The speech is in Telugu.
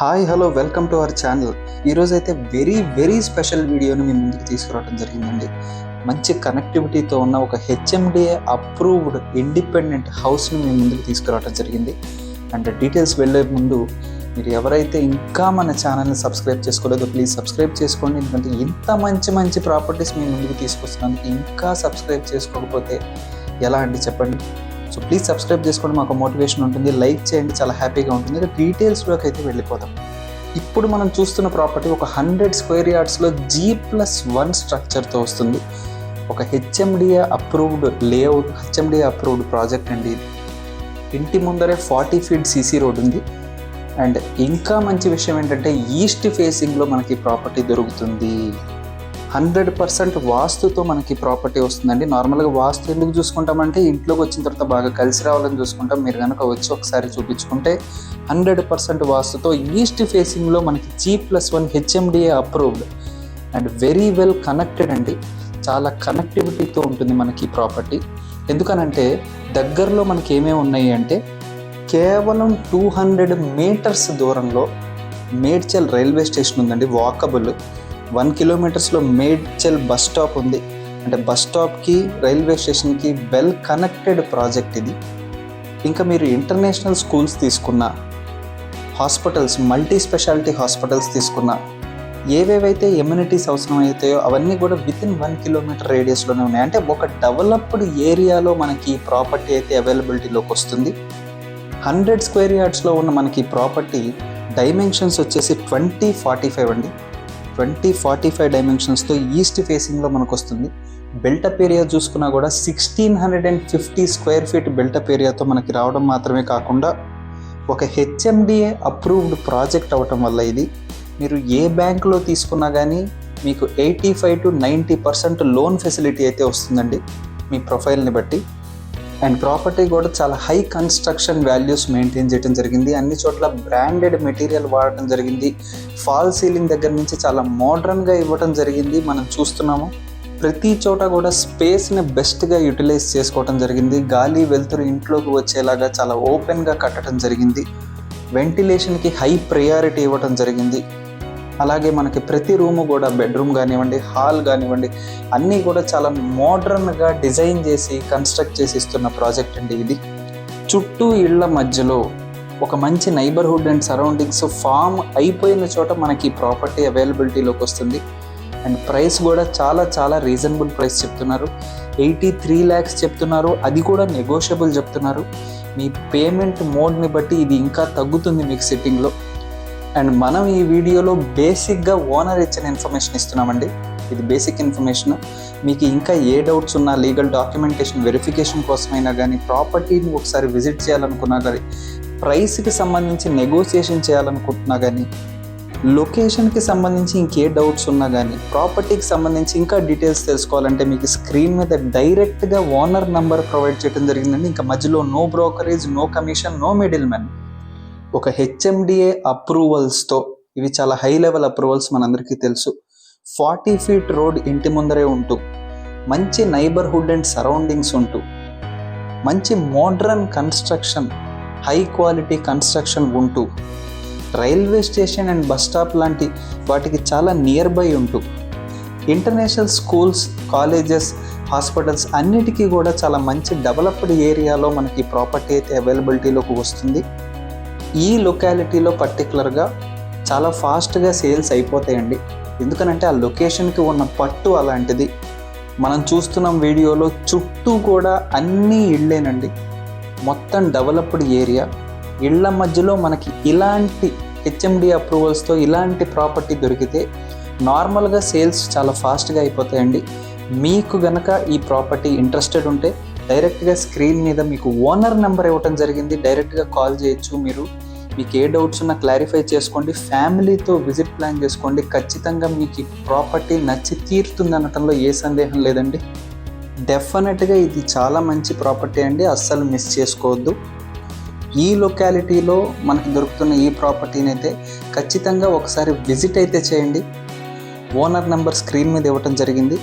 Hi hello welcome to our channel. ఈరోజు అయితే వెరీ స్పెషల్ వీడియోని మీ ముందుకు తీసుకురావడం జరిగిందండి. మంచి కనెక్టివిటీతో ఉన్న ఒక హెచ్ఎండిఏ అప్రూవ్డ్ ఇండిపెండెంట్ హౌస్ని మీ ముందుకు తీసుకురావడం జరిగింది. అండ్ డీటెయిల్స్ వెళ్ళే ముందు మీరు ఎవరైతే ఇంకా మన ఛానల్ని సబ్స్క్రైబ్ చేసుకోలేదో ప్లీజ్ సబ్స్క్రైబ్ చేసుకోండి. ఎందుకంటే ఇంత మంచి ప్రాపర్టీస్ మీ ముందుకు తీసుకొస్తున్నందుకు ఇంకా సబ్స్క్రైబ్ చేసుకోకపోతే ఎలా అండి చెప్పండి. సో ప్లీజ్ సబ్స్క్రైబ్ చేసుకోండి, మాకు మోటివేషన్ ఉంటుంది. లైక్ చేయండి, చాలా హ్యాపీగా ఉంటుంది. డీటెయిల్స్లోకి అయితే వెళ్ళిపోతాం. ఇప్పుడు మనం చూస్తున్న ప్రాపర్టీ ఒక 100 స్క్వేర్ యార్డ్స్లో G+1 స్ట్రక్చర్తో వస్తుంది. ఒక HMDA approved layout, HMDA approved project అండి ఇది. ఇంటి ముందరే 40 ఫీట్ సీసీ రోడ్ ఉంది. అండ్ ఇంకా మంచి విషయం ఏంటంటే ఈస్ట్ ఫేసింగ్లో మనకి ప్రాపర్టీ దొరుకుతుంది. 100% వాస్తుతో మనకి ప్రాపర్టీ వస్తుందండి. నార్మల్గా వాస్తు ఎందుకు చూసుకుంటామంటే ఇంట్లోకి వచ్చిన తర్వాత బాగా కలిసి రావాలని చూసుకుంటాం. మీరు కనుక వచ్చి ఒకసారి చూపించుకుంటే 100% వాస్తుతో ఈస్ట్ ఫేసింగ్లో మనకి G+1 HMDA approved and very well connected అండి. చాలా కనెక్టివిటీతో ఉంటుంది మనకి ప్రాపర్టీ. ఎందుకనంటే దగ్గరలో మనకి ఏమేమి ఉన్నాయి అంటే కేవలం 200 మీటర్స్ దూరంలో మేడ్చల్ రైల్వే స్టేషన్ ఉందండి, వాకబుల్. 1 కిలోమీటర్స్లో మేడ్చల్ బస్ స్టాప్ ఉంది. అంటే బస్ స్టాప్కి రైల్వే స్టేషన్కి వెల్ కనెక్టెడ్ ప్రాజెక్ట్ ఇది. ఇంకా మీరు ఇంటర్నేషనల్ స్కూల్స్ తీసుకున్న, హాస్పిటల్స్, మల్టీ స్పెషాలిటీ హాస్పిటల్స్ తీసుకున్న, ఏవేవైతే ఎమ్యూనిటీస్ అవసరం అవుతాయో అవన్నీ కూడా వితిన్ 1 కిలోమీటర్ రేడియస్లోనే ఉన్నాయి. అంటే ఒక డెవలప్డ్ ఏరియాలో మనకి ఈ ప్రాపర్టీ అయితే అవైలబిలిటీలోకి వస్తుంది. 100 స్క్వేర్ యార్డ్స్లో ఉన్న మనకి ప్రాపర్టీ డైమెన్షన్స్ వచ్చేసి 2045 అండి. 2045 డైమెన్షన్స్తో ఈస్ట్ ఫేసింగ్లో మనకు వస్తుంది. బిల్టప్ ఏరియా చూసుకున్నా కూడా 1650 స్క్వేర్ ఫీట్ బిల్టప్ ఏరియాతో మనకి రావడం మాత్రమే కాకుండా ఒక హెచ్ఎండిఏ అప్రూవ్డ్ ప్రాజెక్ట్ అవ్వటం వల్ల ఇది మీరు ఏ బ్యాంకులో తీసుకున్నా కానీ మీకు 85 to 90% లోన్ ఫెసిలిటీ అయితే వస్తుందండి మీ ప్రొఫైల్ని బట్టి. అండ్ ప్రాపర్టీ కూడా చాలా హై కన్స్ట్రక్షన్ వాల్యూస్ మెయింటైన్ చేయడం జరిగింది. అన్ని చోట్ల బ్రాండెడ్ మెటీరియల్ వాడటం జరిగింది. ఫాల్ సీలింగ్ దగ్గర నుంచి చాలా మోడ్రన్గా ఇవ్వటం జరిగింది. మనం చూస్తున్నాము ప్రతి చోట కూడా స్పేస్ని బెస్ట్గా యూటిలైజ్ చేసుకోవటం జరిగింది. గాలి వెలుతురు ఇంట్లోకి వచ్చేలాగా చాలా ఓపెన్గా కట్టడం జరిగింది. వెంటిలేషన్కి హై ప్రయారిటీ ఇవ్వటం జరిగింది. అలాగే మనకి ప్రతి రూము కూడా బెడ్రూమ్ కానివ్వండి, హాల్ కానివ్వండి, అన్నీ కూడా చాలా మోడ్రన్గా డిజైన్ చేసి కన్స్ట్రక్ట్ చేసి ఇస్తున్న ప్రాజెక్ట్ అండి ఇది. చుట్టూ ఇళ్ల మధ్యలో ఒక మంచి నైబర్హుడ్ అండ్ సరౌండింగ్స్ ఫామ్ అయిపోయిన చోట మనకి ప్రాపర్టీ అవైలబిలిటీలోకి వస్తుంది. అండ్ ప్రైస్ కూడా చాలా రీజనబుల్ ప్రైస్ చెప్తున్నారు. 83 lakhs చెప్తున్నారు. అది కూడా నెగోషియబుల్ చెప్తున్నారు. మీ పేమెంట్ మోడ్ని బట్టి ఇది ఇంకా తగ్గుతుంది మీకు సిట్టింగ్లో. అండ్ మనం ఈ వీడియోలో బేసిక్గా ఓనర్ ఇచ్చిన ఇన్ఫర్మేషన్ ఇస్తున్నామండి. ఇది బేసిక్ ఇన్ఫర్మేషన్. మీకు ఇంకా ఏ డౌట్స్ ఉన్నా, లీగల్ డాక్యుమెంటేషన్ వెరిఫికేషన్ కోసమైనా కానీ, ప్రాపర్టీని ఒకసారి విజిట్ చేయాలనుకున్నా కానీ, ప్రైస్కి సంబంధించి నెగోసియేషన్ చేయాలనుకుంటున్నా కానీ, లొకేషన్కి సంబంధించి ఇంకే డౌట్స్ ఉన్నా కానీ, ప్రాపర్టీకి సంబంధించి ఇంకా డీటెయిల్స్ తెలుసుకోవాలంటే మీకు స్క్రీన్ మీద డైరెక్ట్గా ఓనర్ నంబర్ ప్రొవైడ్ చేయడం జరిగిందండి. ఇంకా మధ్యలో no brokerage, no commission, no middle man. ఒక హెచ్ఎండిఏ అప్రూవల్స్తో, ఇవి చాలా హై లెవెల్ అప్రూవల్స్ మనందరికీ తెలుసు. 40 ఫీట్ రోడ్ ఇంటి ముందరే ఉంటూ, మంచి నైబర్హుడ్ అండ్ సరౌండింగ్స్ ఉంటూ, మంచి modern construction, high quality construction ఉంటూ, railway station and bus stop లాంటి వాటికి చాలా నియర్ బై ఉంటూ, ఇంటర్నేషనల్ స్కూల్స్, కాలేజెస్, హాస్పిటల్స్ అన్నిటికీ కూడా చాలా మంచి డెవలప్డ్ ఏరియాలో మనకి ప్రాపర్టీ అయితే అవైలబిలిటీలోకి వస్తుంది. ఈ లొకాలిటీలో పర్టికులర్గా చాలా ఫాస్ట్గా సేల్స్ అయిపోతాయండి. ఎందుకనంటే ఆ లొకేషన్కి ఉన్న పట్టు అలాంటిది. మనం చూస్తున్న వీడియోలో చుట్టూ కూడా అన్నీ ఇళ్ళేనండి. మొత్తం డెవలప్డ్ ఏరియా. ఇళ్ల మధ్యలో మనకి ఇలాంటి హెచ్ఎండి అప్రూవల్స్తో ఇలాంటి ప్రాపర్టీ దొరికితే నార్మల్గా సేల్స్ చాలా ఫాస్ట్గా అయిపోతాయండి. మీకు గనక ఈ ప్రాపర్టీ ఇంట్రెస్టెడ్ ఉంటే డైరెక్ట్గా స్క్రీన్ మీద మీకు ఓనర్ నెంబర్ ఇవ్వటం జరిగింది. డైరెక్ట్గా కాల్ చేయొచ్చు. మీకు ఏ డౌట్స్ ఉన్నా క్లారిఫై చేసుకోండి. ఫ్యామిలీతో విజిట్ ప్లాన్ చేసుకోండి. ఖచ్చితంగా మీకు ఈ ప్రాపర్టీ నచ్చి తీరుతుంది అనటంలో ఏ సందేహం లేదండి. డెఫినెట్గా ఇది చాలా మంచి ప్రాపర్టీ అండి, అస్సలు మిస్ చేసుకోవద్దు. ఈ లొకాలిటీలో మనకి దొరుకుతున్న ఈ ప్రాపర్టీని అయితే ఖచ్చితంగా ఒకసారి విజిట్ అయితే చేయండి. ఓనర్ నెంబర్ స్క్రీన్ మీద ఇవ్వటం జరిగింది.